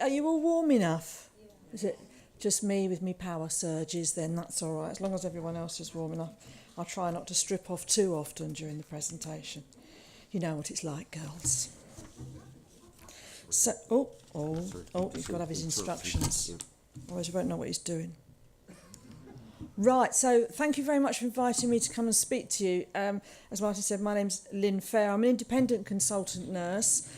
Are you all warm enough? Yeah. Is it just me with me power surges? Then that's all right. As long as everyone else is warm enough. I'll try not to strip off too often during the presentation. You know what it's like, girls. So, he's got to have his instructions. Otherwise, you won't know what he's doing. Right, so thank you very much for inviting me to come and speak to you. As Martin said, my name's Lynne Phair. I'm an independent consultant nurse.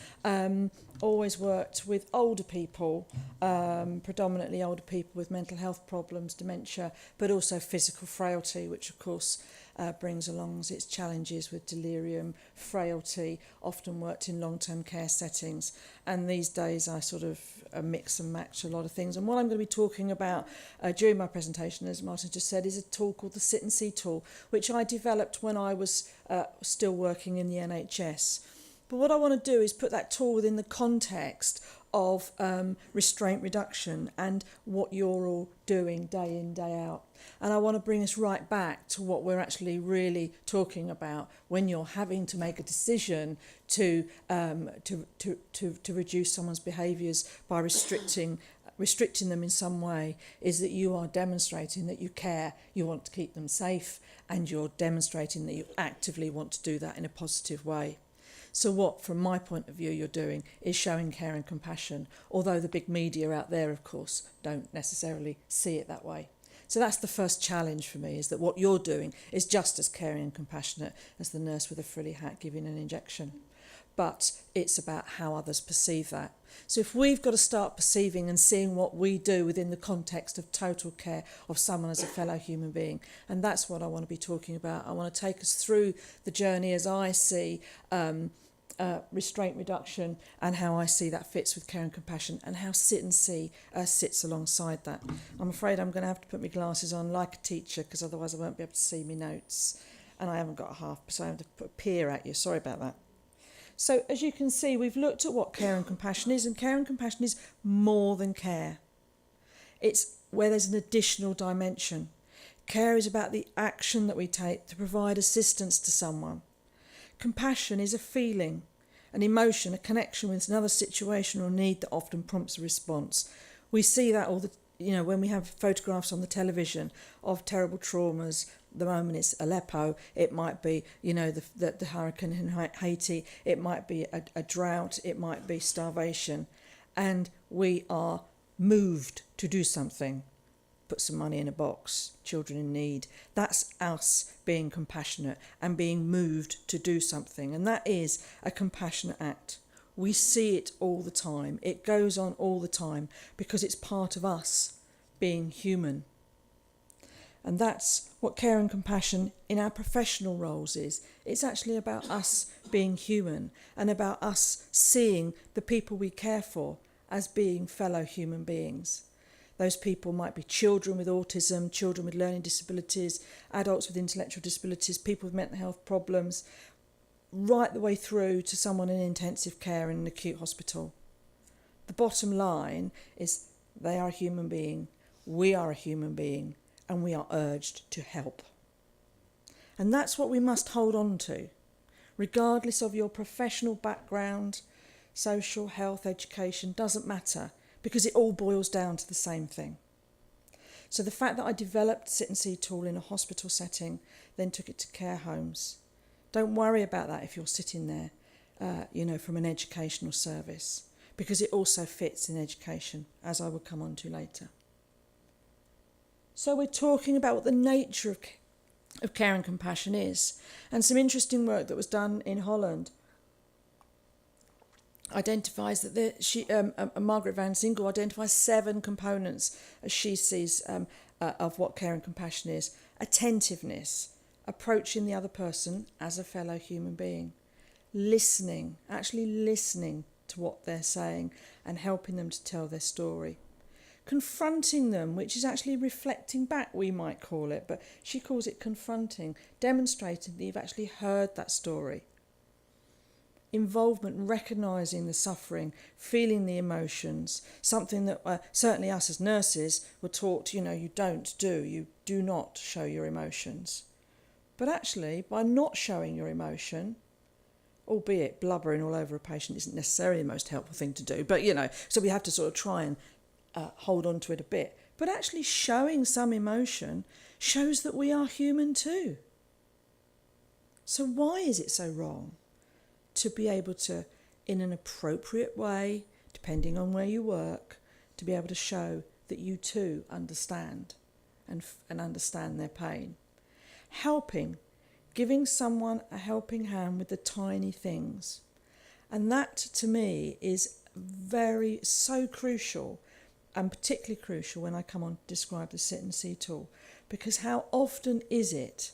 Always worked with older people, predominantly older people with mental health problems, dementia, but also physical frailty, which of course brings along its challenges with delirium, frailty, often worked in long-term care settings. And these days I sort of mix and match a lot of things. And what I'm going to be talking about during my presentation, as Martin just said, is a tool called the Sit and See tool, which I developed when I was still working in the NHS. But what I want to do is put that tool within the context of restraint reduction and what you're all doing day in, day out. And I want to bring us right back to what we're actually really talking about when you're having to make a decision to reduce someone's behaviours by restricting them in some way, is that you are demonstrating that you care, you want to keep them safe, and you're demonstrating that you actively want to do that in a positive way. So what, from my point of view, you're doing is showing care and compassion, although the big media out there, of course, don't necessarily see it that way. So that's the first challenge for me, is that what you're doing is just as caring and compassionate as the nurse with a frilly hat giving an injection. But it's about how others perceive that. So if we've got to start perceiving and seeing what we do within the context of total care of someone as a fellow human being, and that's what I want to be talking about. I want to take us through the journey as I see restraint reduction and how I see that fits with care and compassion, and how Sit and See sits alongside that. I'm afraid I'm going to have to put my glasses on like a teacher, because otherwise I won't be able to see my notes, and I haven't got a half, so I have to put a peer at you. Sorry about that. So as you can see, we've looked at what care and compassion is, and care and compassion is more than care. It's where there's an additional dimension. Care is about the action that we take to provide assistance to someone. Compassion is a feeling, an emotion, a connection with another situation or need that often prompts a response. We see that when we have photographs on the television of terrible traumas. The moment it's Aleppo, it might be, the hurricane in Haiti, it might be a drought, it might be starvation. And we are moved to do something. Put some money in a box, children in need. That's us being compassionate and being moved to do something. And that is a compassionate act. We see it all the time. It goes on all the time because it's part of us being human. And that's what care and compassion in our professional roles is. It's actually about us being human and about us seeing the people we care for as being fellow human beings. Those people might be children with autism, children with learning disabilities, adults with intellectual disabilities, people with mental health problems, right the way through to someone in intensive care in an acute hospital. The bottom line is they are a human being, we are a human being, and we are urged to help. And that's what we must hold on to, regardless of your professional background, social, health, education, doesn't matter, because it all boils down to the same thing. So the fact that I developed Sit and See tool in a hospital setting, then took it to care homes, don't worry about that if you're sitting there, from an educational service, because it also fits in education, as I will come on to later. So we're talking about what the nature of care and compassion is, and some interesting work that was done in Holland identifies that Margaret Van Singel identifies 7 components as she sees of what care and compassion is. Attentiveness, approaching the other person as a fellow human being, listening, actually listening to what they're saying and helping them to tell their story. Confronting them, which is actually reflecting back, we might call it, but she calls it confronting, demonstrating that you've actually heard that story. Involvement, recognising the suffering, feeling the emotions, something that certainly us as nurses were taught, you do not show your emotions. But actually, by not showing your emotion, albeit blubbering all over a patient isn't necessarily the most helpful thing to do, but so we have to sort of try and hold on to it a bit. But actually showing some emotion shows that we are human too. So why is it so wrong to be able to, in an appropriate way, depending on where you work, to be able to show that you too understand and understand their pain? Giving someone a helping hand with the tiny things. And that to me is so crucial, and particularly crucial when I come on to describe the sit and see tool. Because how often is it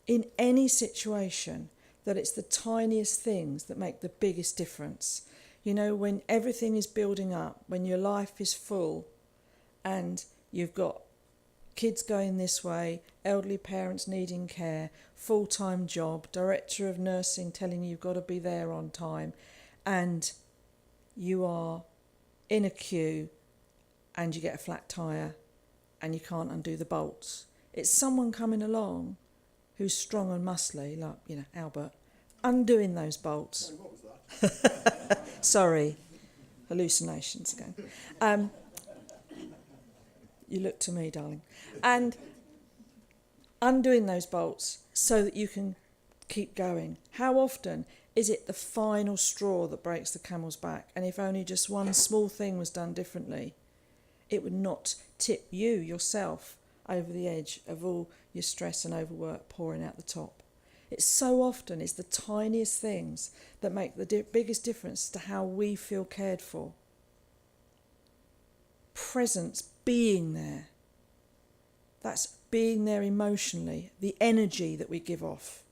in any situation that it's the tiniest things that make the biggest difference? When everything is building up, when your life is full and you've got kids going this way, elderly parents needing care, full-time job, director of nursing telling you you've got to be there on time, and you are in a queue and you get a flat tyre and you can't undo the bolts. It's someone coming along who's strong and muscly, like, Albert, undoing those bolts. Sorry, what was that? Sorry, hallucinations again. You look to me, darling. And undoing those bolts so that you can keep going. How often is it the final straw that breaks the camel's back? And if only just one small thing was done differently, it would not tip you, yourself, over the edge of all your stress and overwork pouring out the top. It's so often it's the tiniest things that make the biggest difference to how we feel cared for. Presence, being there. That's being there emotionally, the energy that we give off.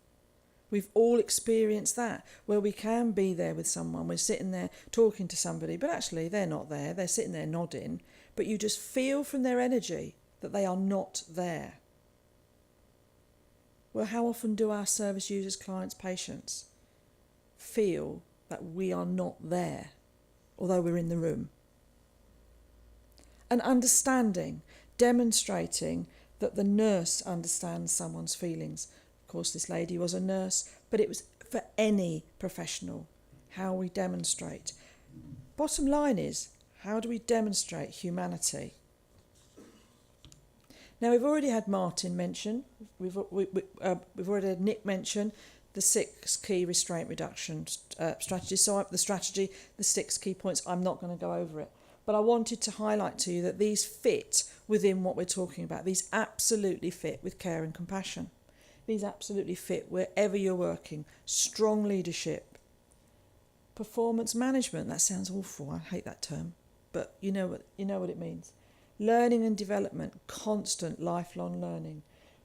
We've all experienced that, where we can be there with someone, we're sitting there talking to somebody, but actually they're not there, they're sitting there nodding, but you just feel from their energy that they are not there. Well, how often do our service users, clients, patients feel that we are not there, although we're in the room? And understanding, demonstrating that the nurse understands someone's feelings. Of course, this lady was a nurse, but it was for any professional, how we demonstrate. Bottom line is, how do we demonstrate humanity? Now, we've already had Martin mention, we've already had Nick mention the 6 key restraint reduction strategies. So the 6 key points, I'm not going to go over it. But I wanted to highlight to you that these fit within what we're talking about. These absolutely fit with care and compassion. These absolutely fit wherever you're working. Strong leadership. Performance management, that sounds awful, I hate that term. But you know what it means. Learning and development, constant lifelong learning.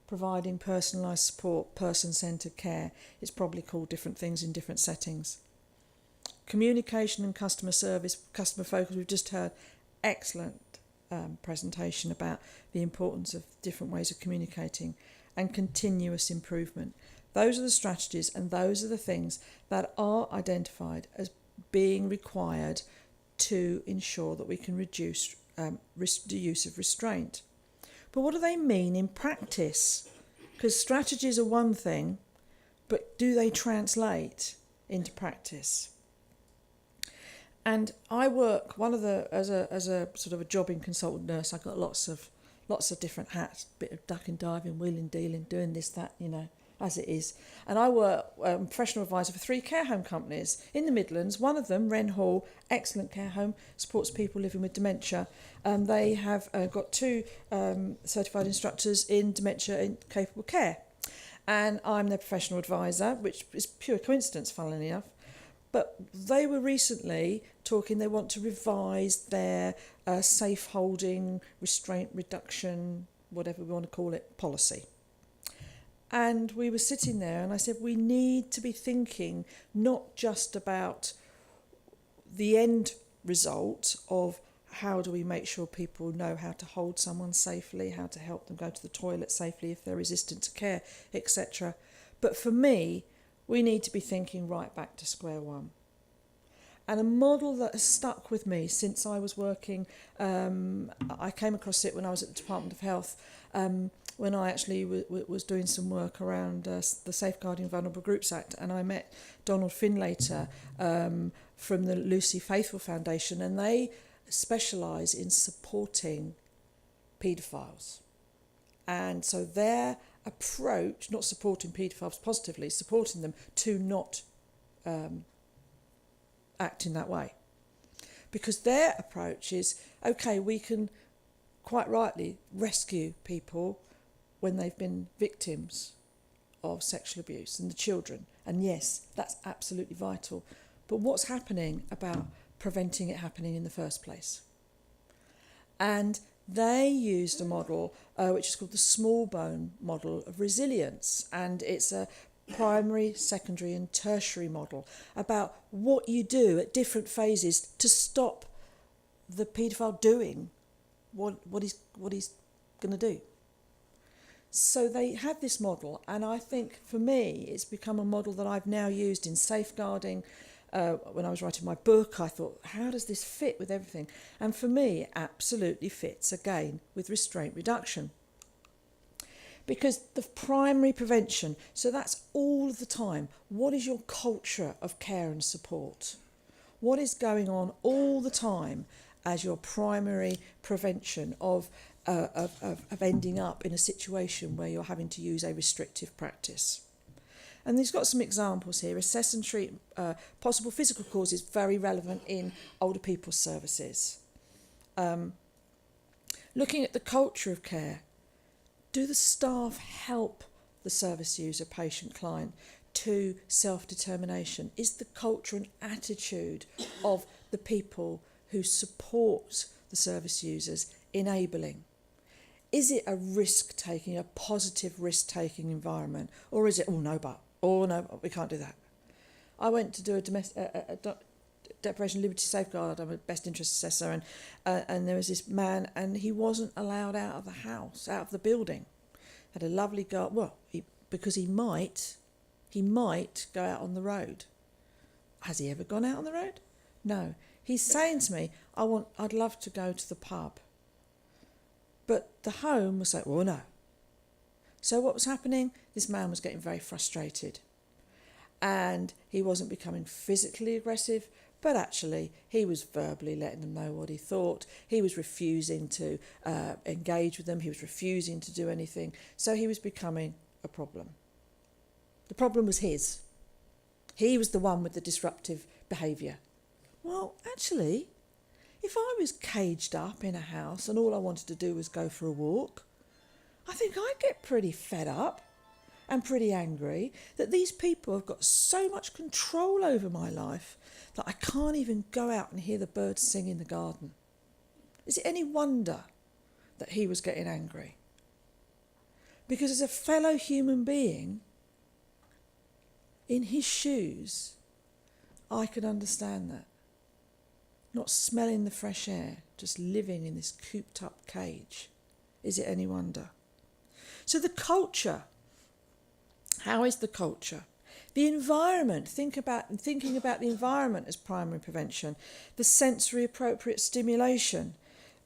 Providing personalised support, person-centred care. It's probably called different things in different settings. Communication and customer service, customer focus. We've just heard excellent presentation about the importance of different ways of communicating, and continuous improvement. Those are the strategies and those are the things that are identified as being required to ensure that we can reduce the use of restraint. But what do they mean in practice? Because strategies are one thing, but do they translate into practice? And I work as a sort of a jobbing consultant nurse. I've got lots of different hats, bit of ducking, diving, wheeling, dealing, doing this, that, as it is. And I work professional advisor for 3 care home companies in the Midlands. One of them, Wren Hall, excellent care home, supports people living with dementia. They have got 2 certified instructors in dementia in capable care. And I'm their professional advisor, which is pure coincidence, funnily enough. But they were recently talking they want to revise their safe holding, restraint reduction, whatever we want to call it, policy. And we were sitting there and I said, we need to be thinking not just about the end result of how do we make sure people know how to hold someone safely, how to help them go to the toilet safely if they're resistant to care, etc. But for me, we need to be thinking right back to square one. And a model that has stuck with me since I was working, I came across it when I was at the Department of Health, when I actually was doing some work around the Safeguarding Vulnerable Groups Act, and I met Donald Finlater from the Lucy Faithful Foundation, and they specialise in supporting paedophiles. And so their approach, not supporting paedophiles positively, supporting them to not act in that way. Because their approach is, okay, we can quite rightly rescue people when they've been victims of sexual abuse, and the children. And yes, that's absolutely vital. But what's happening about preventing it happening in the first place? And they used a model which is called the small bone model of resilience, and it's a primary, secondary and tertiary model about what you do at different phases to stop the paedophile doing what he's going to do. So they had this model, and I think for me it's become a model that I've now used in safeguarding. When I was writing my book, I thought, how does this fit with everything? And for me, it absolutely fits, again, with restraint reduction. Because the primary prevention, so that's all of the time. What is your culture of care and support? What is going on all the time as your primary prevention of ending up in a situation where you're having to use a restrictive practice? And he's got some examples here. Assess and treat possible physical causes, very relevant in older people's services. Looking at the culture of care, do the staff help the service user, patient, client to self-determination? Is the culture and attitude of the people who support the service users enabling? Is it a risk-taking, a positive risk-taking environment? Or is it, oh no, we can't do that? I went to do a deprivation of liberty safeguard. I'm a best interest assessor, and there was this man, and he wasn't allowed out of the house, out of the building. Had a lovely garden. Well, because he might go out on the road. Has he ever gone out on the road? No. He's saying to me, I'd love to go to the pub. But the home was like, well, no. So what was happening? This man was getting very frustrated. And he wasn't becoming physically aggressive, but actually he was verbally letting them know what he thought. He was refusing to engage with them. He was refusing to do anything. So he was becoming a problem. The problem was his. He was the one with the disruptive behaviour. Well, actually, if I was caged up in a house and all I wanted to do was go for a walk, I think I'd get pretty fed up and pretty angry that these people have got so much control over my life that I can't even go out and hear the birds sing in the garden. Is it any wonder that he was getting angry? Because as a fellow human being, in his shoes, I could understand that. Not smelling the fresh air, just living in this cooped up cage. Is it any wonder? So the culture. How is the culture? The environment. Thinking about the environment as primary prevention. The sensory appropriate stimulation.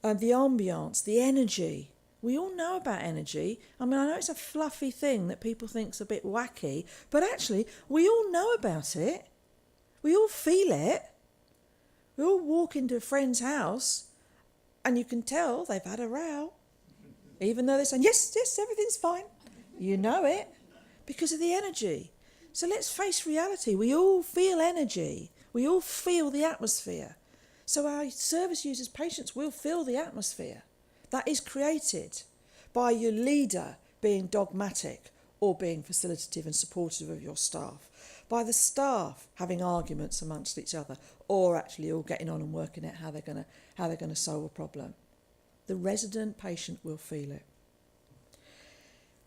The ambience, the energy. We all know about energy. I mean, I know it's a fluffy thing that people think's a bit wacky, but actually we all know about it. We all feel it. We all walk into a friend's house and you can tell they've had a row. Even though they're saying, yes, everything's fine. You know it because of the energy. So let's face reality. We all feel energy. We all feel the atmosphere. So our service users, patients will feel the atmosphere. That is created by your leader being dogmatic or being facilitative and supportive of your staff. By the staff having arguments amongst each other or actually all getting on and working out how they're going to solve a problem. The resident patient will feel it.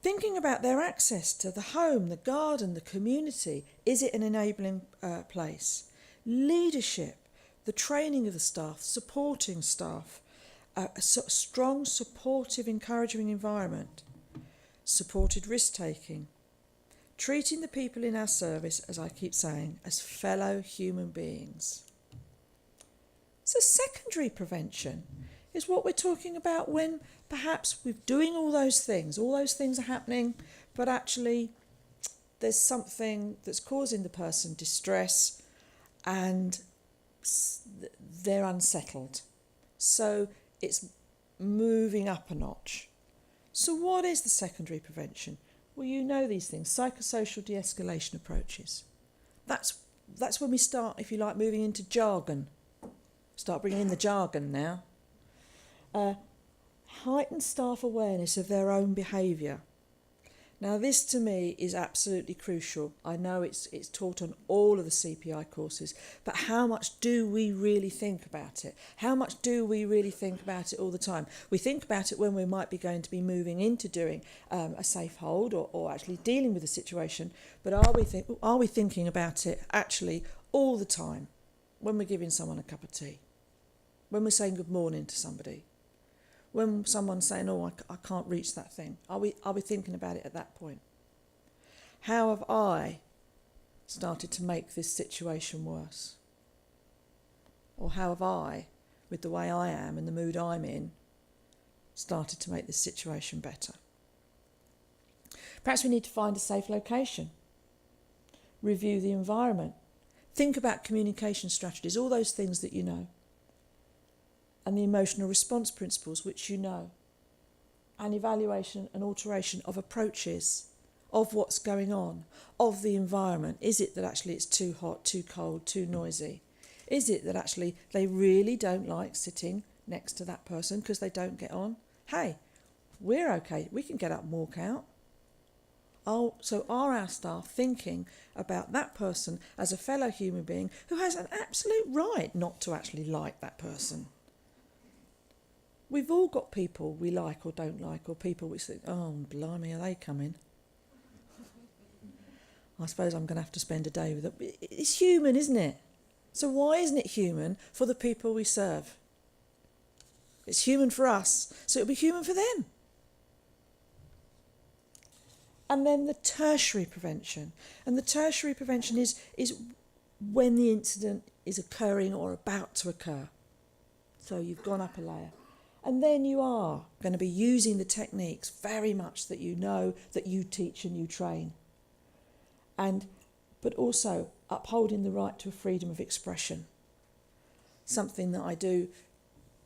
Thinking about their access to the home, the garden, the community. Is it an enabling place? Leadership, the training of the staff, supporting staff, a strong, supportive, encouraging environment, supported risk-taking, treating the people in our service, as I keep saying, as fellow human beings. So secondary prevention is what we're talking about when perhaps we're doing all those things are happening, but actually there's something that's causing the person distress and they're unsettled. So it's moving up a notch. So what is the secondary prevention? Well, you know these things, psychosocial de-escalation approaches. That's when we start, if you like, moving into jargon. Start bringing in the jargon now. Heightened staff awareness of their own behaviour. Now this to me is absolutely crucial. I know it's taught on all of the CPI courses, but how much do we really think about it? How much do we really think about it all the time? We think about it when we might be going to be moving into doing a safe hold or actually dealing with a situation, but are we thinking about it actually all the time when we're giving someone a cup of tea? When we're saying good morning to somebody? When someone's saying, oh, I can't reach that thing, are we thinking about it at that point? How have I started to make this situation worse? Or how have I, with the way I am and the mood I'm in, started to make this situation better? Perhaps we need to find a safe location, review the environment, think about communication strategies, all those things that you know, and the emotional response principles which you know, and evaluation and alteration of approaches, of what's going on, of the environment. Is it that actually it's too hot, too cold, too noisy? Is it that actually they really don't like sitting next to that person because they don't get on? Hey, we're okay, we can get up and walk out. So are our staff thinking about that person as a fellow human being who has an absolute right not to actually like that person? We've all got people we like or don't like, or people which think, oh, blimey, are they coming? I suppose I'm going to have to spend a day with them. It's human, isn't it? So why isn't it human for the people we serve? It's human for us, so it'll be human for them. And then the tertiary prevention. And the tertiary prevention is when the incident is occurring or about to occur. So you've gone up a layer. And then you are going to be using the techniques very much that you know, that you teach and you train. But also upholding the right to a freedom of expression. Something that I do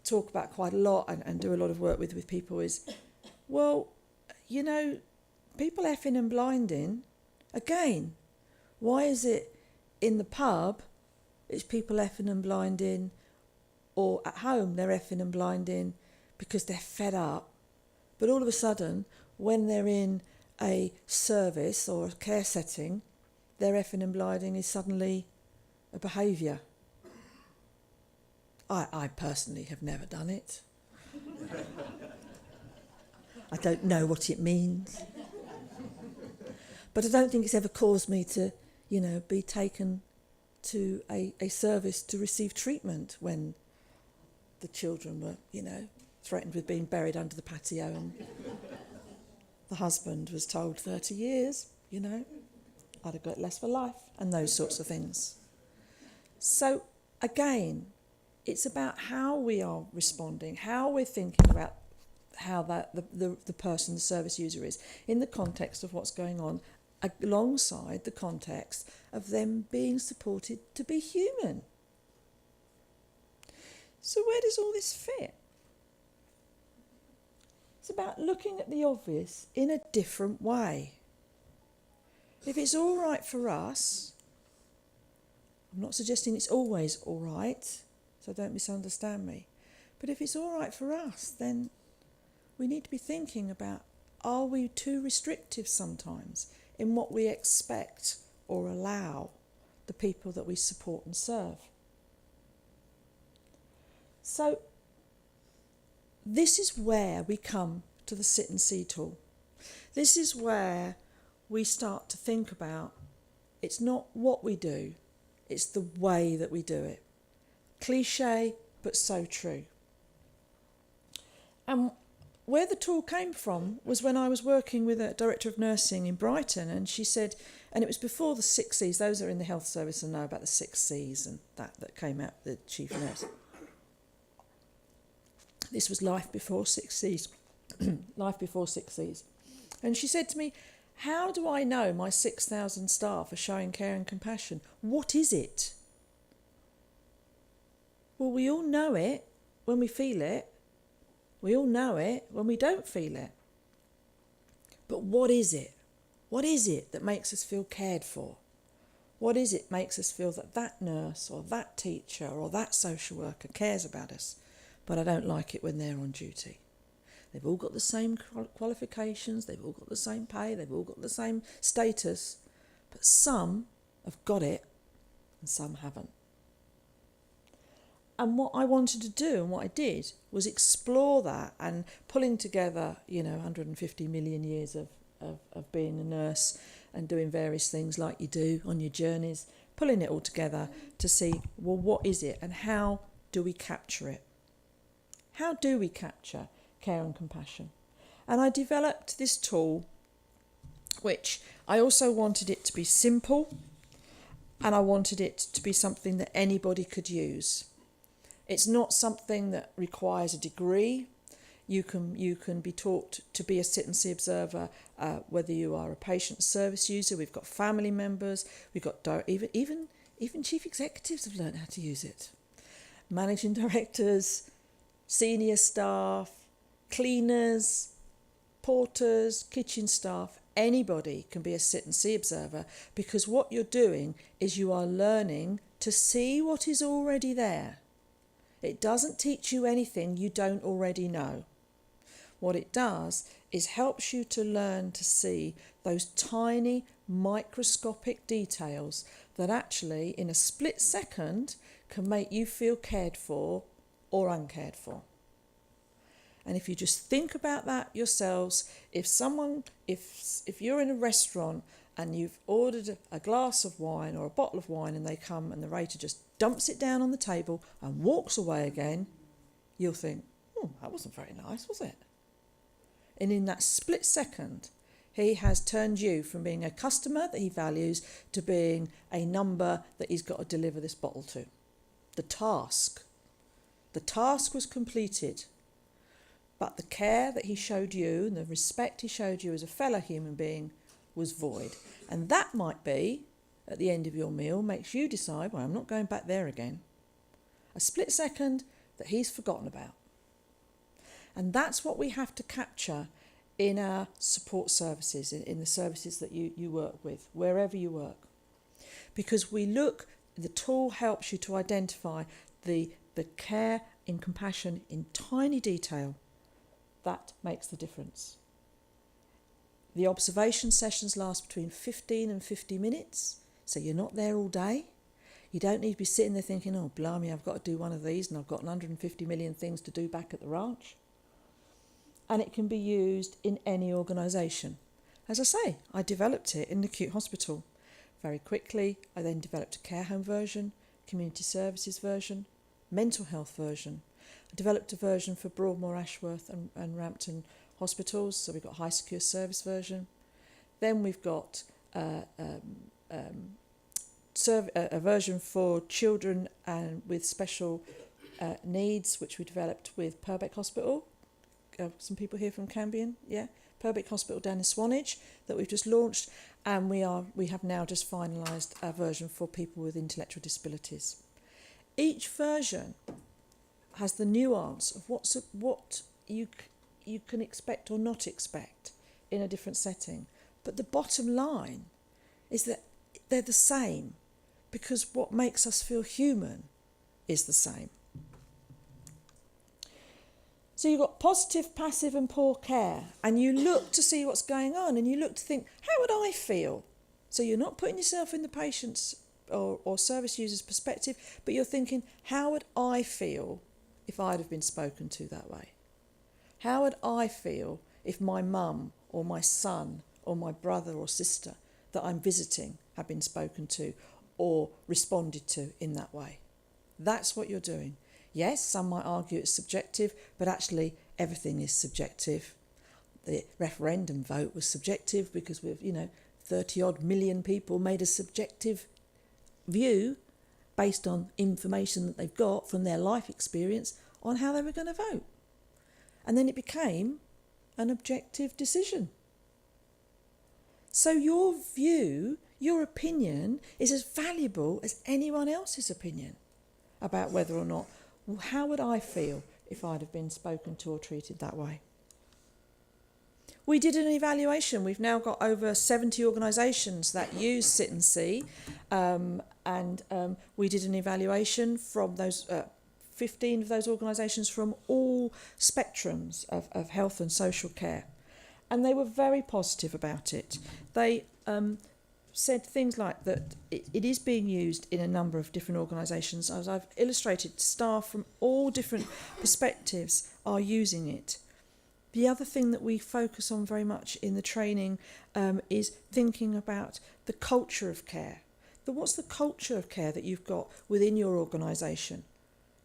talk about quite a lot and do a lot of work with people is, well, you know, people effing and blinding, again, why is it in the pub it's people effing and blinding, or at home they're effing and blinding because they're fed up, but all of a sudden when they're in a service or a care setting, their effing and blinding is suddenly a behaviour. I personally have never done it. I don't know what it means. But I don't think it's ever caused me to, be taken to a service to receive treatment when the children were, threatened with being buried under the patio and the husband was told 30 years, I'd have got less for life, and those sorts of things. So, again, it's about how we are responding, how we're thinking about how the person, the service user is, in the context of what's going on, alongside the context of them being supported to be human. So where does all this fit? It's about looking at the obvious in a different way. If it's all right for us, I'm not suggesting it's always all right, so don't misunderstand me, but if it's all right for us, then we need to be thinking about, are we too restrictive sometimes in what we expect or allow the people that we support and serve? So this is where we come to the sit and see tool. This is where we start to think about, it's not what we do, it's the way that we do it. Cliche, but so true. And where the tool came from was when I was working with a director of nursing in Brighton, and she said, and it was before the 6 C's, those are in the health service and know about the 6 C's and that came out, the chief nurse. This was life before 6 C's. Life Before 60s. And she said to me, how do I know my 6,000 staff are showing care and compassion? What is it? Well, we all know it when we feel it. We all know it when we don't feel it. But what is it? What is it that makes us feel cared for? What is it makes us feel that that nurse or that teacher or that social worker cares about us? But I don't like it when they're on duty. They've all got the same qualifications, they've all got the same pay, they've all got the same status, but some have got it and some haven't. And what I wanted to do and what I did was explore that, and pulling together, 150 million years of being a nurse and doing various things like you do on your journeys, pulling it all together to see, well, what is it and how do we capture it? How do we capture care and compassion? And I developed this tool, which I also wanted it to be simple, and I wanted it to be something that anybody could use. It's not something that requires a degree. You can be taught to be a sit and see observer, whether you are a patient service user. We've got family members. We've got even chief executives have learned how to use it. Managing directors, senior staff, cleaners, porters, kitchen staff. Anybody can be a sit and see observer, because what you're doing is you are learning to see what is already there. It doesn't teach you anything you don't already know. What it does is helps you to learn to see those tiny microscopic details that actually in a split second can make you feel cared for or uncared for. And if you just think about that yourselves, if you're in a restaurant and you've ordered a glass of wine or a bottle of wine and they come and the waiter just dumps it down on the table and walks away again, you'll think, that wasn't very nice, was it? And in that split second, he has turned you from being a customer that he values to being a number that he's got to deliver this bottle to. The task was completed, but the care that he showed you and the respect he showed you as a fellow human being was void. And that might be, at the end of your meal, makes you decide, well, I'm not going back there again. A split second that he's forgotten about. And that's what we have to capture in our support services, in the services that you work with, wherever you work. Because the tool helps you to identify the care and compassion in tiny detail. That makes the difference. The observation sessions last between 15 and 50 minutes, so you're not there all day. You don't need to be sitting there thinking, oh, blimey, I've got to do one of these and I've got 150 million things to do back at the ranch. And it can be used in any organisation. As I say, I developed it in the acute hospital. Very quickly, I then developed a care home version, community services version, mental health version. I developed a version for Broadmoor, Ashworth and Rampton hospitals, so we've got high secure service version. Then we've got a version for children and with special needs, which we developed with Purbeck Hospital. Some people here from Cambion, yeah, Purbeck Hospital down in Swanage that we've just launched, and we have now just finalised a version for people with intellectual disabilities. Each version has the nuance of what you can expect or not expect in a different setting, but the bottom line is that they're the same, because what makes us feel human is the same. So you've got positive, passive and poor care, and you look to see what's going on and you look to think, how would I feel? So you're not putting yourself in the patient's or service user's perspective, but you're thinking, how would I feel if I'd have been spoken to that way? How would I feel if my mum or my son or my brother or sister that I'm visiting had been spoken to or responded to in that way? That's what you're doing. Yes, some might argue it's subjective, but actually everything is subjective. The referendum vote was subjective because 30 odd million people made a subjective view based on information that they've got from their life experience on how they were going to vote. And then it became an objective decision. So your view, your opinion, is as valuable as anyone else's opinion about whether or not, well, how would I feel if I'd have been spoken to or treated that way? We did an evaluation. We've now got over 70 organisations that use Sit and See, and we did an evaluation from those 15 of those organisations from all spectrums of health and social care. And they were very positive about it. They said things like that it is being used in a number of different organisations. As I've illustrated, staff from all different perspectives are using it. The other thing that we focus on very much in the training is thinking about the culture of care. What's the culture of care that you've got within your organisation?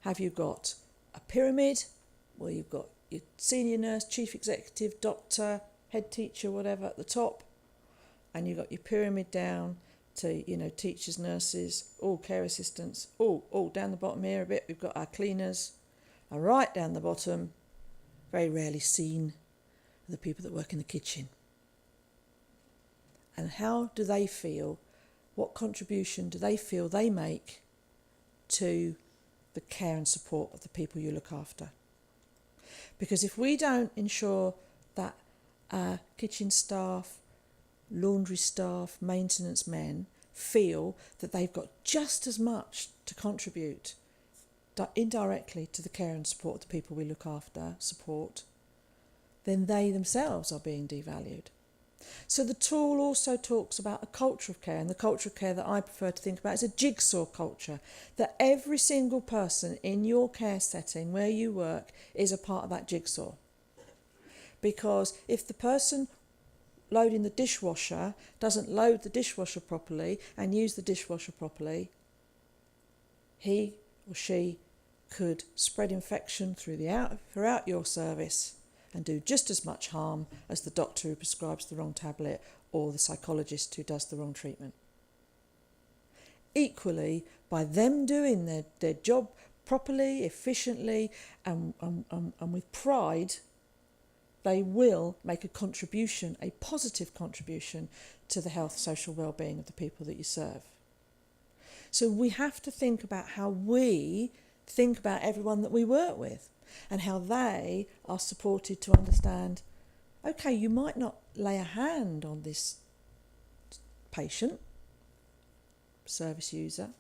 Have you got a pyramid where you've got your senior nurse, chief executive, doctor, head teacher, whatever at the top, and you've got your pyramid down to, teachers, nurses, all care assistants, all down the bottom here a bit, we've got our cleaners, and right down the bottom, very rarely seen, are the people that work in the kitchen. And how do they feel? What contribution do they feel they make to the care and support of the people you look after? Because if we don't ensure that our kitchen staff, laundry staff, maintenance men feel that they've got just as much to contribute indirectly to the care and support of the people we look after, then they themselves are being devalued. So the tool also talks about a culture of care, and the culture of care that I prefer to think about is a jigsaw culture, that every single person in your care setting where you work is a part of that jigsaw. Because if the person loading the dishwasher doesn't load the dishwasher properly and use the dishwasher properly, he or she could spread infection throughout your service and do just as much harm as the doctor who prescribes the wrong tablet or the psychologist who does the wrong treatment. Equally, by them doing their job properly, efficiently and with pride, they will make a contribution, a positive contribution to the health, social well-being of the people that you serve. So we have to think about how we think about everyone that we work with and how they are supported to understand, okay, you might not lay a hand on this patient, service user,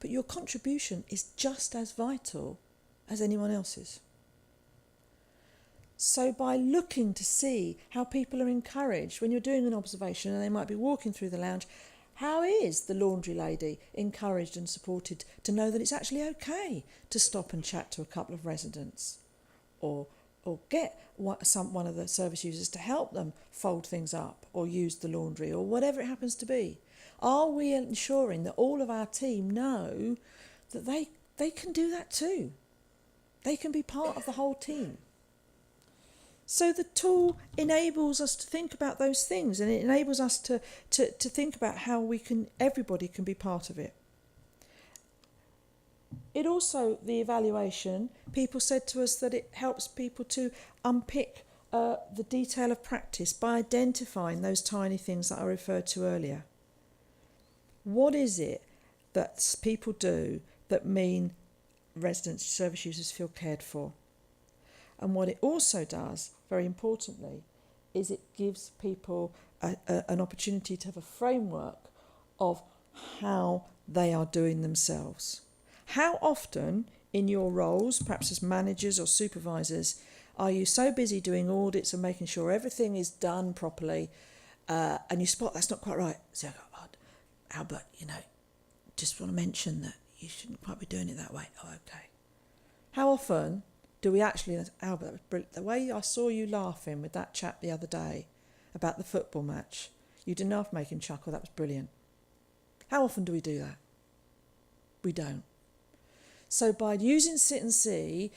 but your contribution is just as vital as anyone else's. So by looking to see how people are encouraged, when you're doing an observation and they might be walking through the lounge, how is the laundry lady encouraged and supported to know that it's actually okay to stop and chat to a couple of residents, or get one of the service users to help them fold things up or use the laundry or whatever it happens to be? Are we ensuring that all of our team know that they can do that too? They can be part of the whole team. So the tool enables us to think about those things, and it enables us to think about how everybody can be part of it. It also, the evaluation, people said to us that it helps people to unpick the detail of practice by identifying those tiny things that I referred to earlier. What is it that people do that mean residents, service users feel cared for? And what it also does, very importantly, is it gives people an opportunity to have a framework of how they are doing themselves. How often in your roles, perhaps as managers or supervisors, are you so busy doing audits and making sure everything is done properly, and you spot that's not quite right? So, Albert, just want to mention that you shouldn't quite be doing it that way. Oh, okay. How often do we actually, Albert, the way I saw you laughing with that chap the other day about the football match, you did enough to make him chuckle, that was brilliant. How often do we do that? We don't. So by using Sit and See,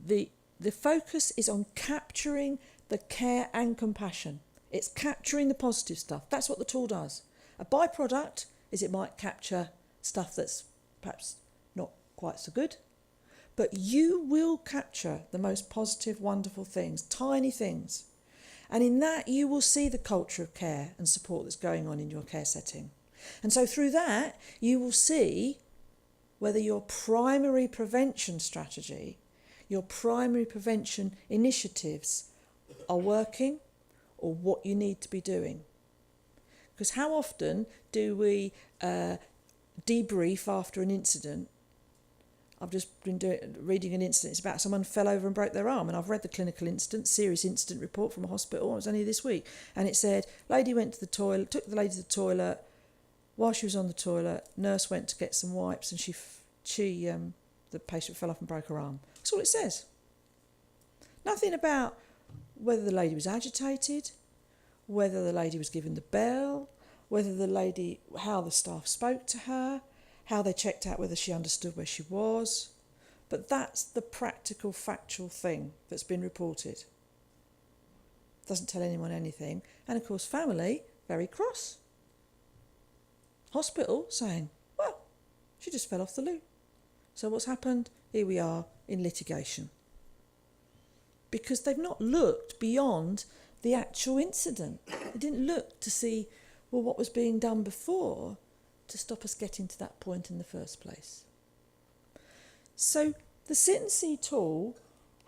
the focus is on capturing the care and compassion. It's capturing the positive stuff. That's what the tool does. A byproduct is it might capture stuff that's perhaps not quite so good, But you will capture the most positive, wonderful things, tiny things. And in that, you will see the culture of care and support that's going on in your care setting. And so through that, you will see whether your primary prevention strategy, your primary prevention initiatives are working or what you need to be doing. Because how often do we debrief after an incident? I've just been reading an incident. It's about someone fell over and broke their arm, and I've read the clinical incident, serious incident report from a hospital. It was only this week, and it said lady went to the toilet, took the lady to the toilet. While she was on the toilet, nurse went to get some wipes, and the patient fell off and broke her arm. That's all it says. Nothing about whether the lady was agitated, whether the lady was given the bell, how the staff spoke to her, how they checked out whether she understood where she was. But that's the practical, factual thing that's been reported. Doesn't tell anyone anything. And of course, family, very cross. Hospital saying, well, she just fell off the loo. So what's happened? Here we are in litigation. Because they've not looked beyond the actual incident. They didn't look to see, well, what was being done before to stop us getting to that point in the first place. So the Sit and See tool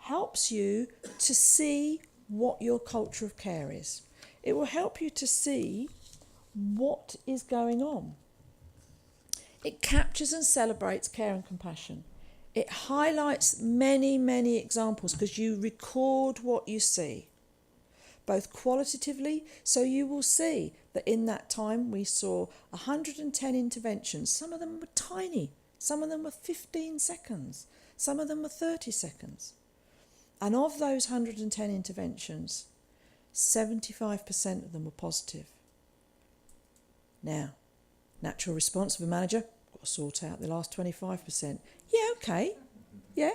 helps you to see what your culture of care is. It will help you to see what is going on. It captures and celebrates care and compassion. It highlights many, many examples because you record what you see, both qualitatively, so you will see that in that time we saw 110 interventions. Some of them were tiny, some of them were 15 seconds, some of them were 30 seconds. And of those 110 interventions, 75% of them were positive. Now, natural response of a manager, got to sort out the last 25%. Yeah, okay, yeah.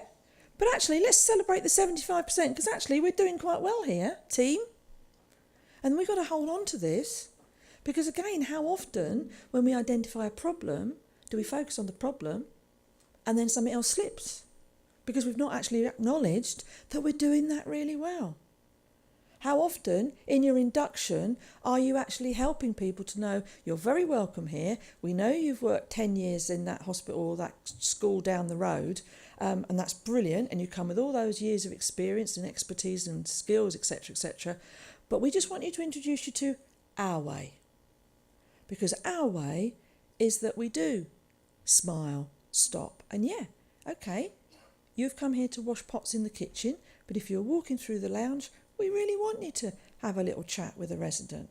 But actually, let's celebrate the 75% because actually we're doing quite well here, team. And we've got to hold on to this because, again, how often when we identify a problem do we focus on the problem and then something else slips because we've not actually acknowledged that we're doing that really well? How often in your induction are you actually helping people to know you're very welcome here, we know you've worked 10 years in that hospital or that school down the road, and that's brilliant, and you come with all those years of experience and expertise and skills, etc., but we just want you to introduce you to our way. Because our way is that we do smile, stop, and yeah, okay, you've come here to wash pots in the kitchen, but if you're walking through the lounge, we really want you to have a little chat with a resident.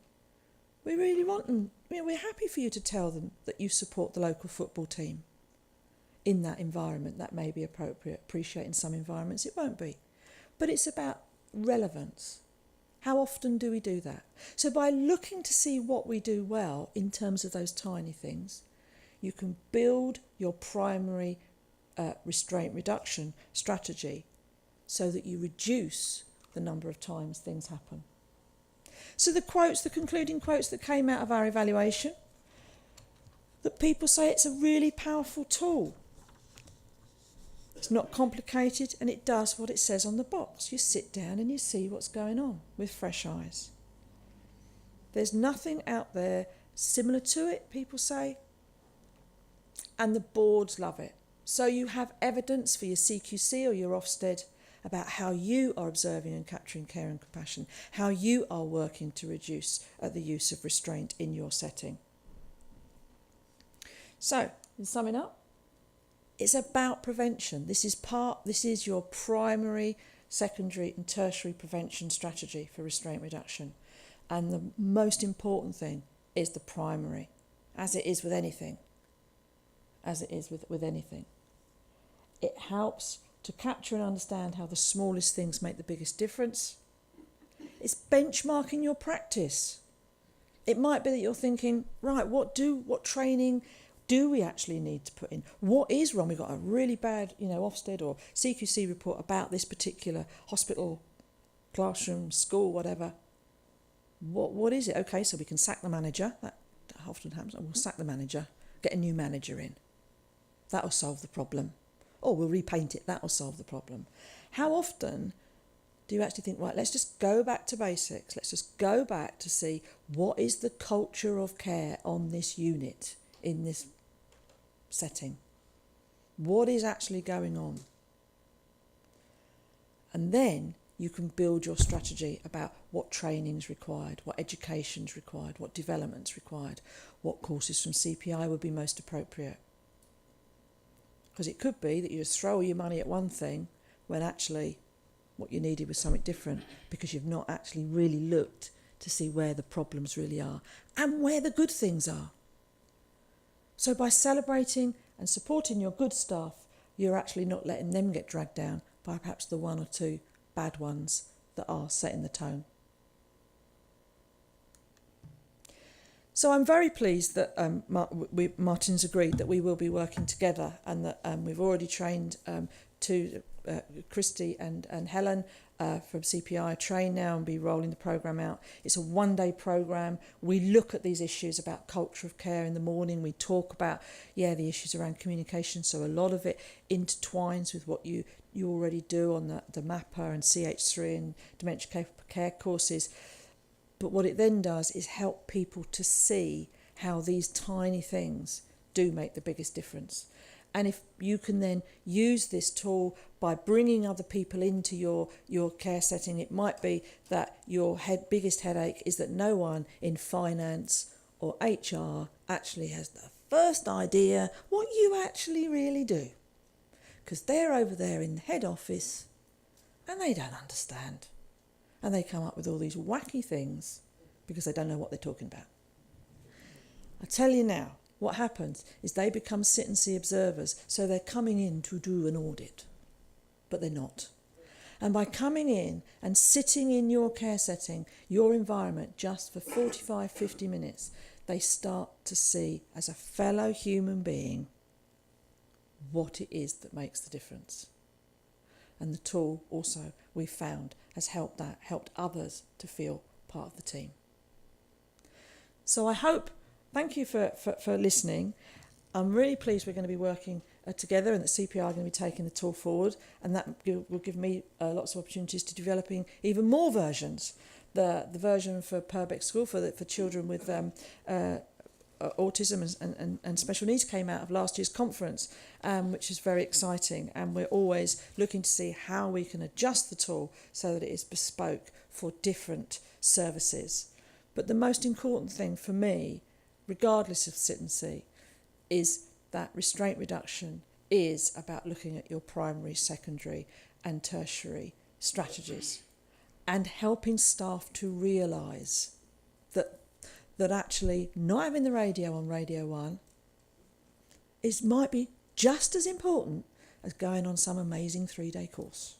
We really want them, we're happy for you to tell them that you support the local football team in that environment. That may be appropriate. Appreciate in some environments it won't be. But it's about relevance. How often do we do that? So by looking to see what we do well in terms of those tiny things, you can build your primary restraint reduction strategy so that you reduce the number of times things happen. So the concluding quotes that came out of our evaluation, that people say it's a really powerful tool. It's not complicated and it does what it says on the box. You sit down and you see what's going on with fresh eyes. There's nothing out there similar to it, people say, and the boards love it. So you have evidence for your CQC or your Ofsted about how you are observing and capturing care and compassion, how you are working to reduce the use of restraint in your setting. So, in summing up, it's about prevention. This is your primary, secondary and tertiary prevention strategy for restraint reduction. And the most important thing is the primary, as it is with anything. As it is with anything. It helps to capture and understand how the smallest things make the biggest difference. It's benchmarking your practice. It might be that you're thinking, right, what training do we actually need to put in? What is wrong? We've got a really bad, Ofsted or CQC report about this particular hospital, classroom, school, whatever. What is it? Okay, so we can sack the manager. That often happens. We'll sack the manager, get a new manager in. That'll solve the problem. Oh, we'll repaint it, that will solve the problem. How often do you actually think, right, let's just go back to basics. Let's just go back to see what is the culture of care on this unit, in this setting. What is actually going on? And then you can build your strategy about what training is required, what education is required, what development is required, what courses from CPI would be most appropriate. Because it could be that you just throw all your money at one thing when actually what you needed was something different, because you've not actually really looked to see where the problems really are and where the good things are. So by celebrating and supporting your good staff, you're actually not letting them get dragged down by perhaps the one or two bad ones that are setting the tone. So I'm very pleased that Martin's agreed that we will be working together, and that we've already trained Christy and Helen from CPI train now and be rolling the programme out. It's a one-day programme. We look at these issues about culture of care in the morning. We talk about, the issues around communication. So a lot of it intertwines with what you already do on the MAPA and CH3 and dementia capable care courses. But what it then does is help people to see how these tiny things do make the biggest difference. And if you can then use this tool by bringing other people into your care setting, it might be that your biggest headache is that no one in finance or HR actually has the first idea what you actually really do. Because they're over there in the head office and they don't understand. And they come up with all these wacky things because they don't know what they're talking about. I tell you now, what happens is they become sit-and-see observers, so they're coming in to do an audit, but they're not. And by coming in and sitting in your care setting, your environment, just for 45, 50 minutes, they start to see, as a fellow human being, what it is that makes the difference. And the tool also, we've found, has helped others to feel part of the team. So I hope, thank you for listening. I'm really pleased we're going to be working together, and that CPI are going to be taking the tool forward, and that will give me lots of opportunities to developing even more versions. The version for Purbeck School for children with autism and special needs came out of last year's conference, which is very exciting, and we're always looking to see how we can adjust the tool so that it is bespoke for different services. But the most important thing for me, regardless of sit and see, is that restraint reduction is about looking at your primary, secondary and tertiary strategies and helping staff to realise that actually not having the radio on Radio 1 might be just as important as going on some amazing 3-day course.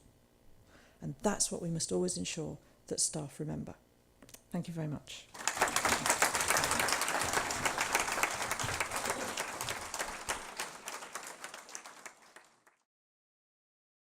And that's what we must always ensure that staff remember. Thank you very much.